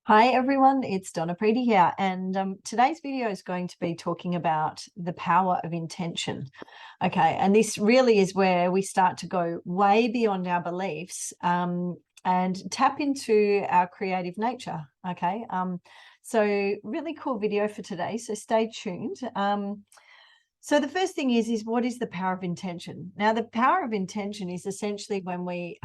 Hi everyone, it's Donna Preety here, and today's video is going to be talking about the power of intention. Okay, and this really is where we start to go way beyond our beliefs and tap into our creative nature. Okay, so really cool video for today, so stay tuned. So the first thing is what is the power of intention? Now, the power of intention is essentially when we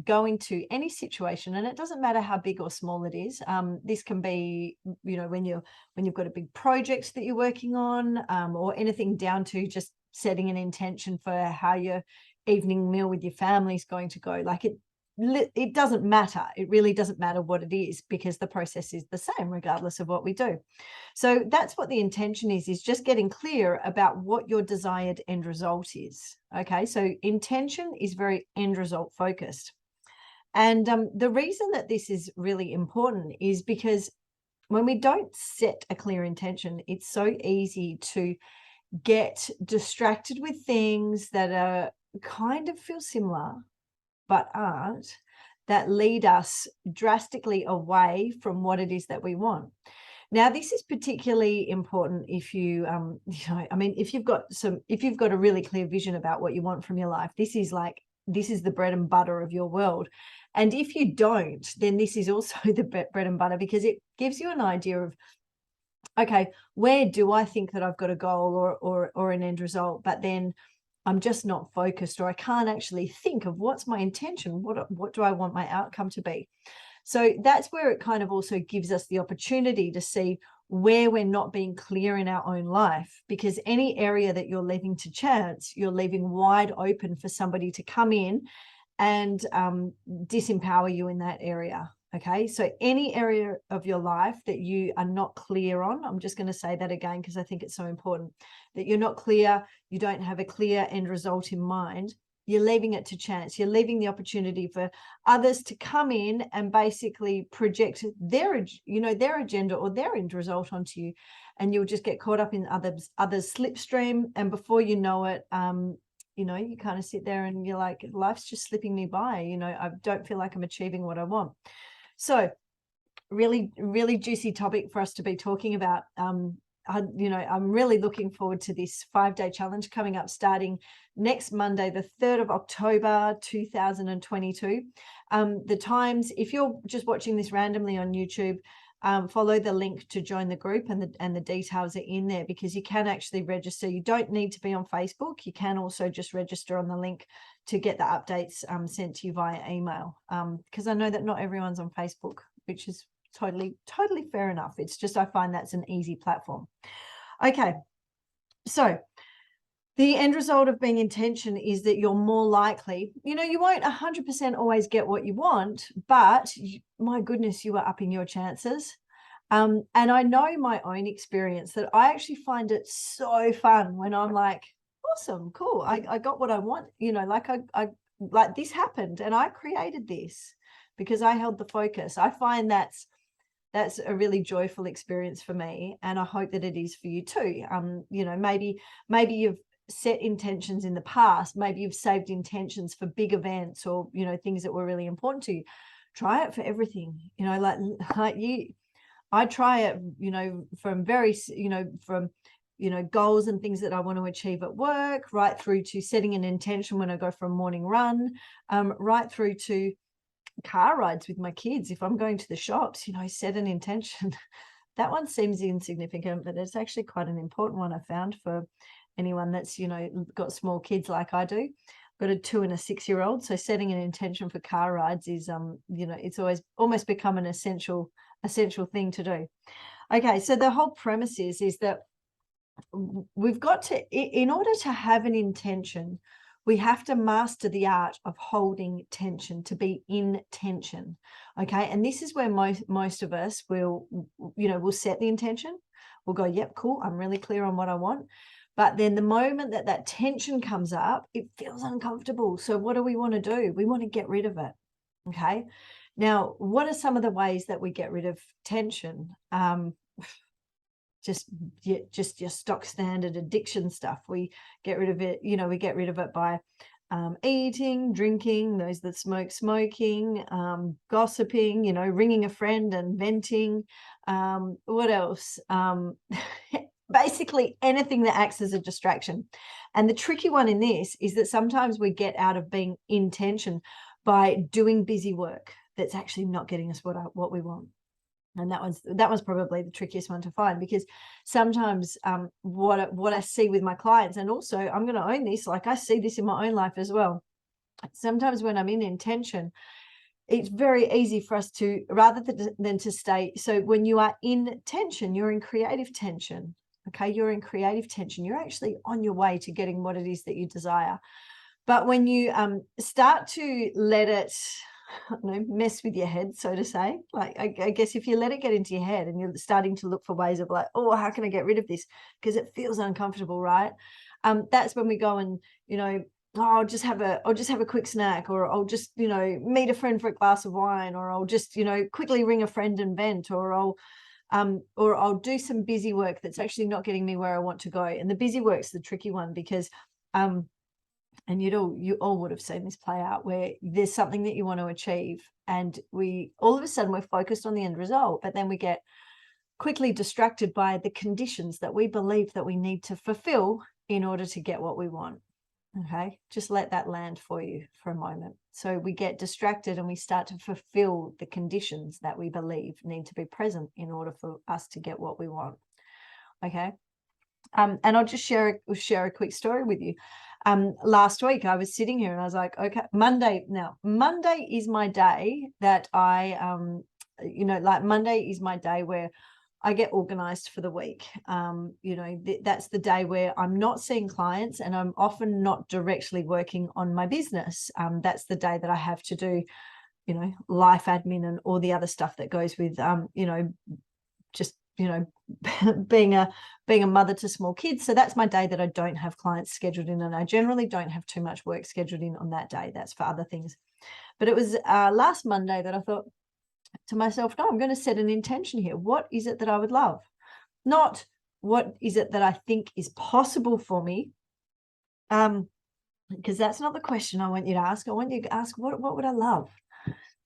go into any situation, and it doesn't matter how big or small it is. This can be, when you've got a big project that you're working on, or anything down to just setting an intention for how your evening meal with your family is going to go. Like it doesn't matter. It really doesn't matter what it is, because the process is the same regardless of what we do. So that's what the intention is just getting clear about what your desired end result is. Okay, so intention is very end result focused. And the reason that this is really important is because when we don't set a clear intention, it's so easy to get distracted with things that are kind of feel similar but aren't, that lead us drastically away from what it is that we want. Now, this is particularly important if if you've got a really clear vision about what you want from your life. This is the bread and butter of your world. And if you don't, then this is also the bread and butter, because it gives you an idea of, okay, where do I think that I've got a goal or an end result, but then I'm just not focused, or I can't actually think of what's my intention, what do I want my outcome to be. So that's where it kind of also gives us the opportunity to see where we're not being clear in our own life, because any area that you're leaving to chance, you're leaving wide open for somebody to come in and disempower you in that area. Okay, so any area of your life that you are not clear on, I'm just going to say that again because I think it's so important, that you're not clear, you don't have a clear end result in mind, you're leaving it to chance. You're leaving the opportunity for others to come in and basically project their agenda or their end result onto you, and you'll just get caught up in others slipstream, and before you know it, you kind of sit there and you're like, life's just slipping me by. I don't feel like I'm achieving what I want. So really, really juicy topic for us to be talking about. I'm really looking forward to this 5-day challenge coming up starting next Monday, the 3rd of October, 2022. The times, if you're just watching this randomly on YouTube, follow the link to join the group, and the details are in there, because you can actually register. You don't need to be on Facebook. You can also just register on the link to get the updates sent to you via email, because I know that not everyone's on Facebook, which is totally fair enough. It's just, I find that's an easy platform. Okay, so the end result of being intention is that you're more likely, you won't 100% always get what you want, but my goodness, you are upping your chances. And I know my own experience that I actually find it so fun when I'm like, awesome, cool, I got what I want, like this happened and I created this because I held the focus. I find that's a really joyful experience for me, and I hope that it is for you too. Maybe you've set intentions in the past, maybe you've saved intentions for big events, or things that were really important to you. Try it for everything. I try it, from goals and things that I want to achieve at work, right through to setting an intention when I go for a morning run, right through to car rides with my kids. If I'm going to the shops, set an intention. That one seems insignificant, but it's actually quite an important one, I found, for anyone that's got small kids like I do. I've got a 2 and a 6-year-old, so setting an intention for car rides is it's almost become an essential thing to do. Okay, so the whole premise is that we've got to, in order to have an intention, we have to master the art of holding tension, to be in tension. Okay, and this is where most of us will set the intention. We'll go, yep, cool, I'm really clear on what I want. But then the moment that tension comes up, it feels uncomfortable. So what do we want to do? We want to get rid of it. Okay, now what are some of the ways that we get rid of tension? Just your stock standard addiction stuff. We get rid of it, we get rid of it by eating, drinking, those that smoke, smoking, gossiping, ringing a friend and venting. What else? Basically anything that acts as a distraction. And the tricky one in this is that sometimes we get out of being in tension by doing busy work that's actually not getting us what we want. And that was probably the trickiest one to find, because sometimes what I see with my clients, and also I'm going to own this, like I see this in my own life as well. Sometimes when I'm in intention, it's very easy for us to, rather than to stay. So when you are in tension, you're in creative tension. Okay, you're in creative tension. You're actually on your way to getting what it is that you desire. But when you start to let it, mess with your head, so to say, like I guess if you let it get into your head and you're starting to look for ways of like, oh, how can I get rid of this? Because it feels uncomfortable, right? That's when we go and, oh, I'll just have a quick snack, or I'll just, meet a friend for a glass of wine, or I'll just, quickly ring a friend and vent, or I'll do some busy work that's actually not getting me where I want to go. And the busy work's the tricky one, because and you all would have seen this play out, where there's something that you want to achieve, and we all of a sudden we're focused on the end result, but then we get quickly distracted by the conditions that we believe that we need to fulfill in order to get what we want. Okay, just let that land for you for a moment. So we get distracted and we start to fulfill the conditions that we believe need to be present in order for us to get what we want. Okay. And I'll just share a quick story with you. Last week I was sitting here and I was like, okay, Monday is my day that I, like Monday is my day where I get organized for the week. That's the day where I'm not seeing clients and I'm often not directly working on my business. That's the day that I have to do, life admin and all the other stuff that goes with, just, being a mother to small kids. So that's my day that I don't have clients scheduled in, and I generally don't have too much work scheduled in on that day. That's for other things. But it was last Monday that I thought to myself, no, I'm going to set an intention here. What is it that I would love? Not what is it that I think is possible for me, because that's not the question I want you to ask. I want you to ask, what would I love?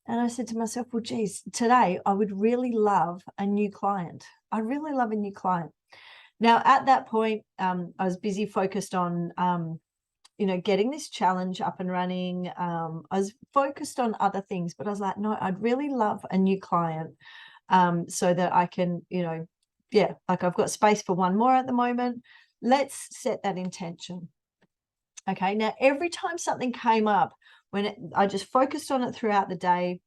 And I said to myself, well, geez, today I would really love a new client. I really love a new client. Now, at that point, I was busy focused on, getting this challenge up and running. I was focused on other things, but I was like, no, I'd really love a new client, so that I can, like I've got space for one more at the moment. Let's set that intention. Okay. Now, every time something came up, I just focused on it throughout the day,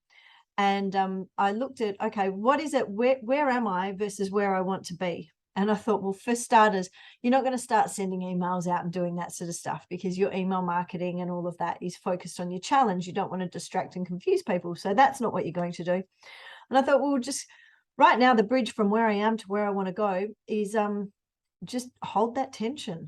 and I looked at, okay, what is it? Where am I versus where I want to be? And I thought, well, for starters, you're not going to start sending emails out and doing that sort of stuff, because your email marketing and all of that is focused on your challenge. You don't want to distract and confuse people. So that's not what you're going to do. And I thought, well, just right now, the bridge from where I am to where I want to go is just hold that tension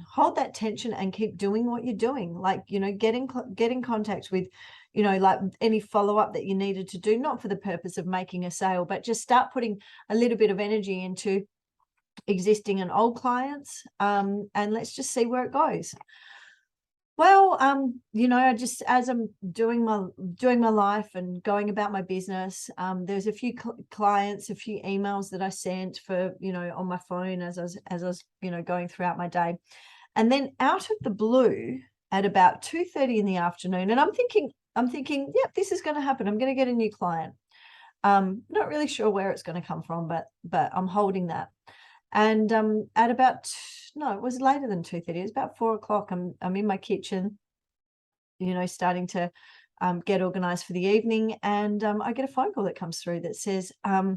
and keep doing what you're doing. Like, get in contact with, like any follow-up that you needed to do, not for the purpose of making a sale, but just start putting a little bit of energy into existing and old clients, and let's just see where it goes. Well, I just, as I'm doing my life and going about my business, there's a few clients, a few emails that I sent for, on my phone as I was, going throughout my day. And then out of the blue at about 2:30 in the afternoon, and I'm thinking, yep, this is going to happen. I'm going to get a new client. Not really sure where it's going to come from, but I'm holding that. And at about, no, it was later than 2:30. It was about 4 o'clock. I'm in my kitchen, starting to get organized for the evening. And I get a phone call that comes through that says, are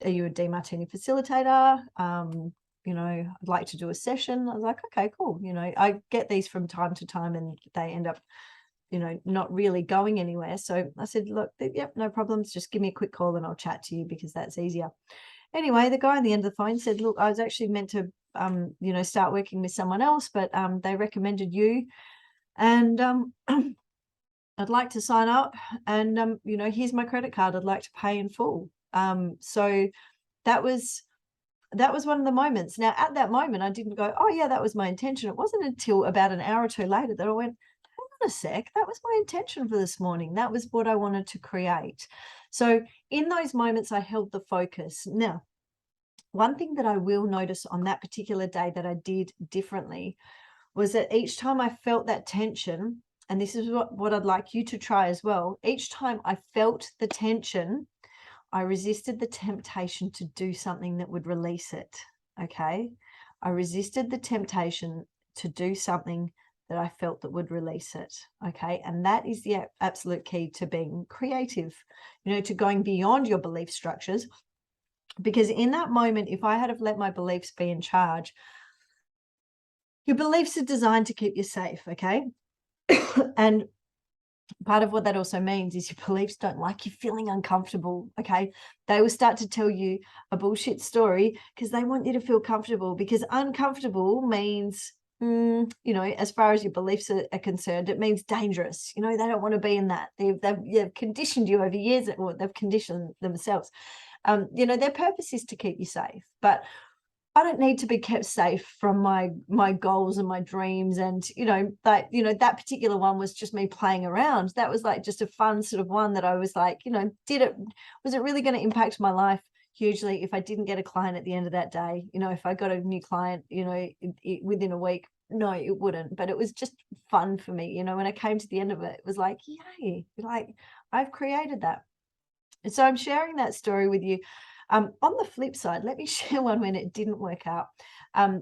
you a DeMartini facilitator? I'd like to do a session. I was like, okay, cool. I get these from time to time and they end up, not really going anywhere. So I said, look, yep, no problems. Just give me a quick call and I'll chat to you, because that's easier. Anyway, the guy on the end of the phone said, look, I was actually meant to, start working with someone else, but they recommended you, and I'd like to sign up, and, here's my credit card. I'd like to pay in full. So that was one of the moments. Now, at that moment, I didn't go, oh yeah, that was my intention. It wasn't until about an hour or two later that I went, a sec, that was my intention for this morning. That was what I wanted to create. So in those moments, I held the focus. Now, one thing that I will notice on that particular day that I did differently was that each time I felt that tension, and this is what I'd like you to try as well, each time I felt the tension, I resisted the temptation to do something that would release it, okay? I resisted the temptation to do something that I felt that would release it, okay? And that is the absolute key to being creative, to going beyond your belief structures. Because in that moment, if I had have let my beliefs be in charge, your beliefs are designed to keep you safe, okay? And part of what that also means is your beliefs don't like you feeling uncomfortable, okay? They will start to tell you a bullshit story because they want you to feel comfortable, because uncomfortable means, as far as your beliefs are concerned, it means dangerous. They don't want to be in that. They've conditioned you over years, or they've conditioned themselves. Their purpose is to keep you safe, but I don't need to be kept safe from my goals and my dreams. And, that particular one was just me playing around. That was like just a fun sort of one that I was like, was it really going to impact my life hugely if I didn't get a client at the end of that day? If I got a new client, within a week, no, it wouldn't. But it was just fun for me. When I came to the end of it, it was like, yay, like I've created that. And so I'm sharing that story with you. On the flip side, let me share one when it didn't work out.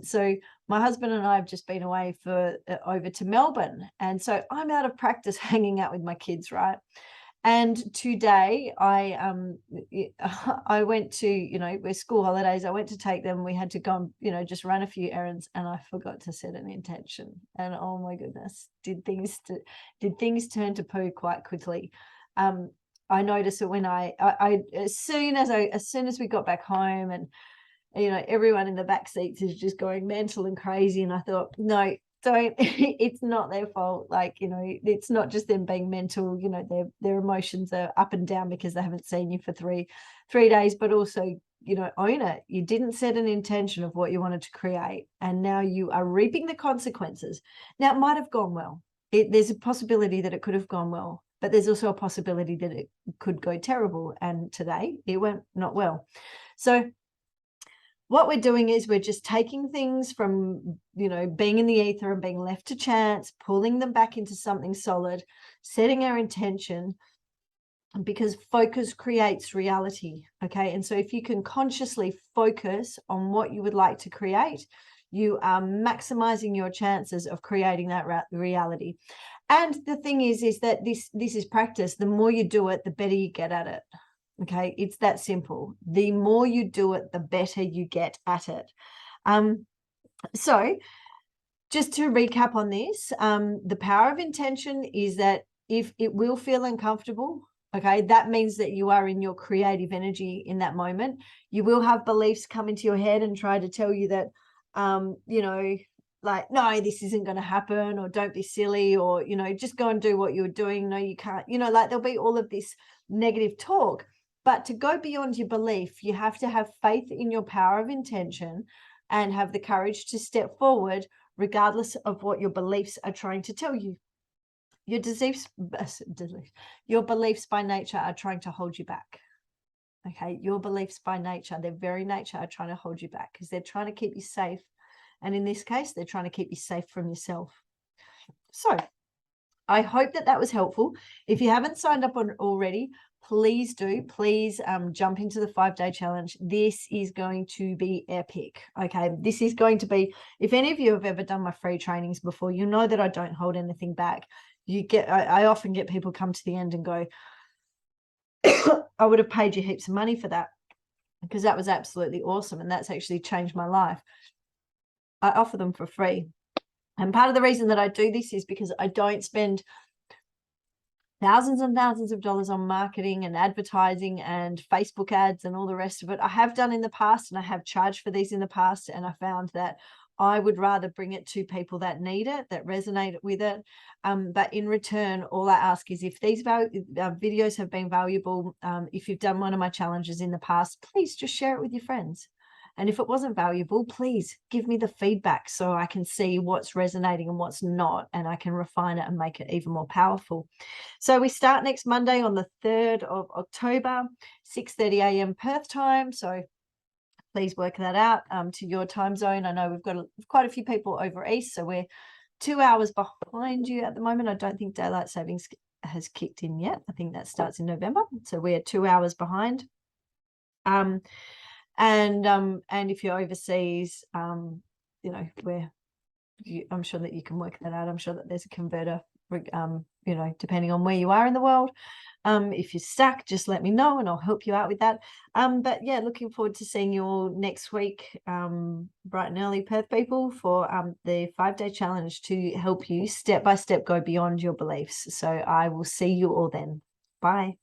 So my husband and I have just been away for over to Melbourne. And so I'm out of practice hanging out with my kids, right? And today I went to, we're school holidays. I went to take them. We had to go and, just run a few errands, and I forgot to set an intention. And oh my goodness, did things turn to poo quite quickly. I noticed it when I as soon as we got back home, and everyone in the back seats is just going mental and crazy, and I thought, no, don't. It's not their fault. Like, it's not just them being mental. Their emotions are up and down because they haven't seen you for three days. But also, own it. You didn't set an intention of what you wanted to create, and now you are reaping the consequences. Now, it might have gone well. There's a possibility that it could have gone well, but there's also a possibility that it could go terrible. And today it went not well. So what we're doing is we're just taking things from, being in the ether and being left to chance, pulling them back into something solid, setting our intention, because focus creates reality. Okay. And so if you can consciously focus on what you would like to create, you are maximizing your chances of creating that reality. And the thing is that this is practice. The more you do it, the better you get at it. Okay, it's that simple. The more you do it, the better you get at it. So just to recap on this, the power of intention is that if it will feel uncomfortable, okay, that means that you are in your creative energy in that moment. You will have beliefs come into your head and try to tell you that, like, no, this isn't going to happen, or don't be silly, or, just go and do what you're doing. No, you can't, like there'll be all of this negative talk. But to go beyond your belief, you have to have faith in your power of intention and have the courage to step forward, regardless of what your beliefs are trying to tell you. Your beliefs by nature are trying to hold you back. Okay, your beliefs by nature, their very nature, are trying to hold you back because they're trying to keep you safe. And in this case, they're trying to keep you safe from yourself. So I hope that was helpful. If you haven't signed up on already, please do. Please jump into the 5-day challenge. This is going to be epic. Okay, this is going to be, if any of you have ever done my free trainings before, you know that I don't hold anything back. I often get people come to the end and go, I would have paid you heaps of money for that, because that was absolutely awesome. And that's actually changed my life. I offer them for free. And part of the reason that I do this is because I don't spend thousands and thousands of dollars on marketing and advertising and Facebook ads and all the rest of it. I have done in the past, and I have charged for these in the past. And I found that I would rather bring it to people that need it, that resonate with it. But in return, all I ask is, if these videos have been valuable, if you've done one of my challenges in the past, please just share it with your friends. And if it wasn't valuable, please give me the feedback so I can see what's resonating and what's not, and I can refine it and make it even more powerful. So we start next Monday on the 3rd of October, 6:30 a.m. Perth time. So please work that out to your time zone. I know we've got quite a few people over east, so we're 2 hours behind you at the moment. I don't think daylight savings has kicked in yet. I think that starts in November, so we're 2 hours behind. And if you're overseas, I'm sure that you can work that out. I'm sure that there's a converter, depending on where you are in the world. If you're stuck, just let me know and I'll help you out with that. But yeah, looking forward to seeing you all next week, bright and early, Perth people, for the 5-day challenge to help you step by step go beyond your beliefs. So I will see you all then. Bye.